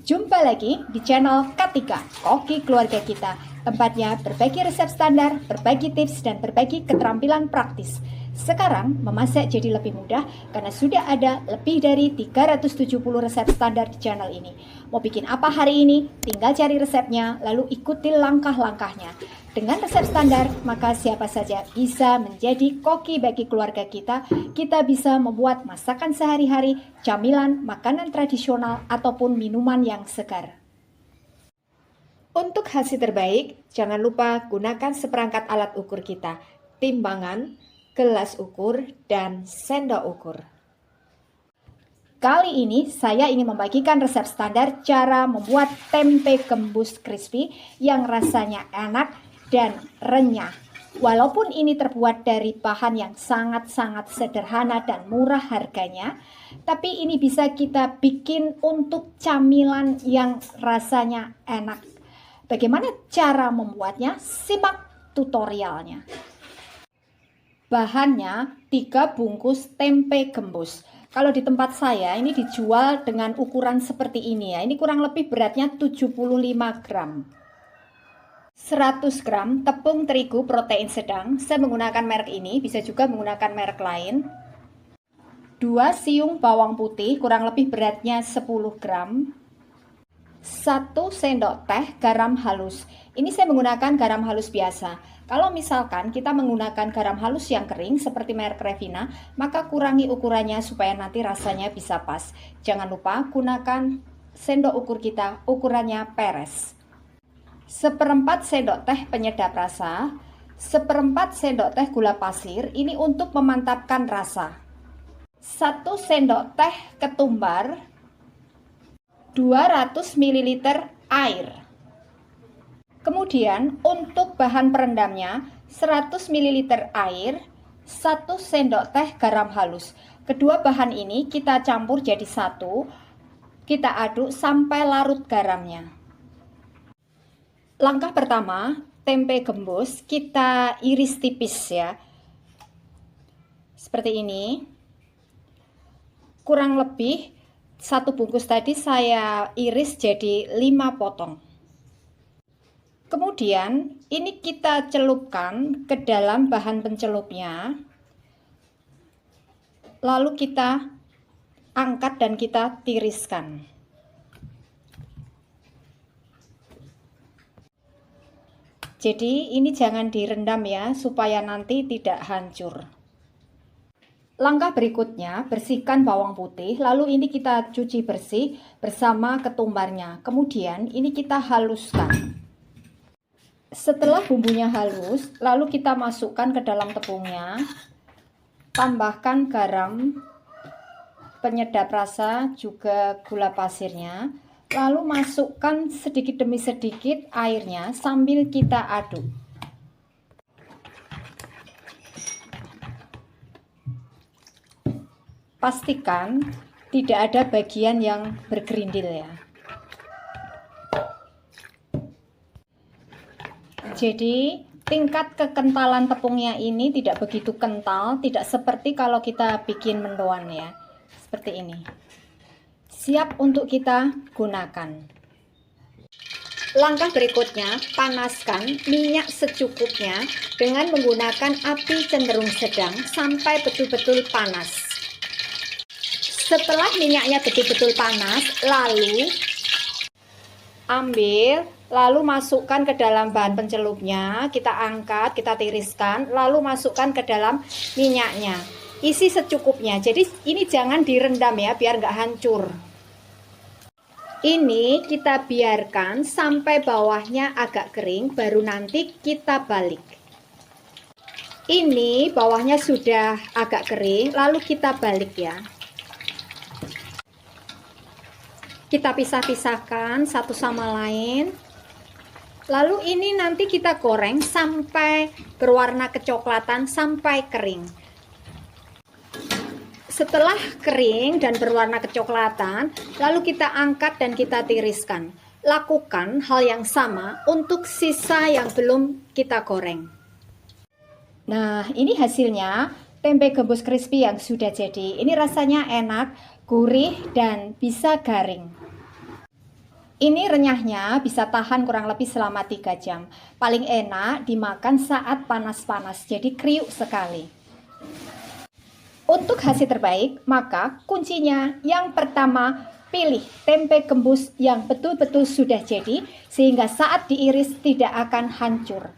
Jumpa lagi di channel Katika, Koki Keluarga Kita. Tempatnya berbagi resep standar, berbagi tips, dan berbagi keterampilan praktis. Sekarang memasak jadi lebih mudah karena sudah ada lebih dari 370 resep standar di channel ini. Mau bikin apa hari ini? Tinggal cari resepnya, lalu ikuti langkah-langkahnya. Dengan resep standar, maka siapa saja bisa menjadi koki bagi keluarga kita. Kita bisa membuat masakan sehari-hari, camilan, makanan tradisional, ataupun minuman yang segar. Untuk hasil terbaik, jangan lupa gunakan seperangkat alat ukur kita, timbangan, gelas ukur, dan sendok ukur. Kali ini saya ingin membagikan resep standar cara membuat tempe gembus crispy yang rasanya enak dan renyah. Walaupun ini terbuat dari bahan yang sangat-sangat sederhana dan murah harganya, tapi ini bisa kita bikin untuk camilan yang rasanya enak. Bagaimana cara membuatnya? Simak tutorialnya. Bahannya 3 bungkus tempe gembus. Kalau di tempat saya ini dijual dengan ukuran seperti ini ya. Ini kurang lebih beratnya 75 gram. 100 gram tepung terigu protein sedang. Saya menggunakan merek ini, bisa juga menggunakan merek lain. 2 siung bawang putih, kurang lebih beratnya 10 gram. 1 sendok teh garam halus. Ini saya menggunakan garam halus biasa. Kalau misalkan kita menggunakan garam halus yang kering seperti merek Revina, maka kurangi ukurannya supaya nanti rasanya bisa pas. Jangan lupa gunakan sendok ukur kita, ukurannya peres. 1/4 sendok teh penyedap rasa, 1/4 sendok teh gula pasir, ini untuk memantapkan rasa. 1 sendok teh ketumbar, 200 ml air. Kemudian untuk bahan perendamnya 100 ml air, 1 sendok teh garam halus. Kedua bahan ini kita campur jadi satu, kita aduk sampai larut garamnya. Langkah pertama, tempe gembus kita iris tipis ya. Seperti ini. Kurang lebih 1 bungkus tadi saya iris jadi 5 potong. Kemudian ini kita celupkan ke dalam bahan pencelupnya. Lalu kita angkat dan kita tiriskan. Jadi ini jangan direndam ya, supaya nanti tidak hancur. Langkah berikutnya, bersihkan bawang putih, lalu ini kita cuci bersih bersama ketumbarnya. Kemudian ini kita haluskan. Setelah bumbunya halus, lalu kita masukkan ke dalam tepungnya. Tambahkan garam, penyedap rasa, juga gula pasirnya. Lalu masukkan sedikit demi sedikit airnya sambil kita aduk. Pastikan tidak ada bagian yang bergerindil ya. Jadi tingkat kekentalan tepungnya ini tidak begitu kental, tidak seperti kalau kita bikin mendoan ya. Seperti ini. Siap untuk kita gunakan. Langkah berikutnya, panaskan minyak secukupnya dengan menggunakan api cenderung sedang sampai betul-betul panas. Setelah minyaknya betul-betul panas, lalu masukkan ke dalam bahan pencelupnya, kita angkat, kita tiriskan, lalu masukkan ke dalam minyaknya. Isi secukupnya, jadi ini jangan direndam ya, biar nggak hancur. Ini kita biarkan sampai bawahnya agak kering, baru nanti kita balik. Ini bawahnya sudah agak kering, lalu kita balik ya. Kita pisah-pisahkan satu sama lain. Lalu ini nanti kita goreng sampai berwarna kecoklatan, sampai kering. Setelah kering dan berwarna kecoklatan, lalu kita angkat dan kita tiriskan. Lakukan hal yang sama untuk sisa yang belum kita goreng. Nah, ini hasilnya tempe gembus crispy yang sudah jadi. Ini rasanya enak, gurih, dan bisa garing. Ini renyahnya bisa tahan kurang lebih selama 3 jam. Paling enak dimakan saat panas-panas, jadi kriuk sekali. Untuk hasil terbaik, maka kuncinya yang pertama, pilih tempe gembus yang betul-betul sudah jadi, sehingga saat diiris tidak akan hancur.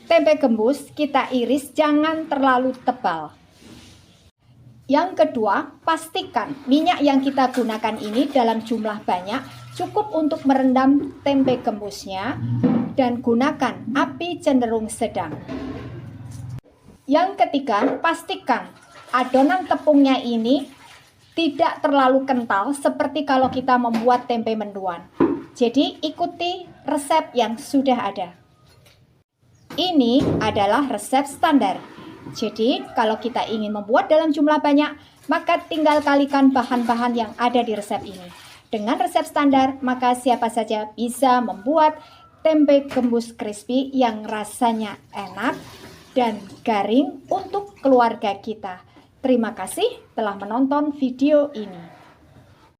Tempe gembus kita iris jangan terlalu tebal. Yang kedua, pastikan minyak yang kita gunakan ini dalam jumlah banyak, cukup untuk merendam tempe gembusnya, dan gunakan api cenderung sedang. Yang ketiga, pastikan adonan tepungnya ini tidak terlalu kental seperti kalau kita membuat tempe mendoan. Jadi ikuti resep yang sudah ada. Ini adalah resep standar. Jadi, kalau kita ingin membuat dalam jumlah banyak, maka tinggal kalikan bahan-bahan yang ada di resep ini. Dengan resep standar, maka siapa saja bisa membuat tempe gembus crispy yang rasanya enak dan garing untuk keluarga kita. Terima kasih telah menonton video ini.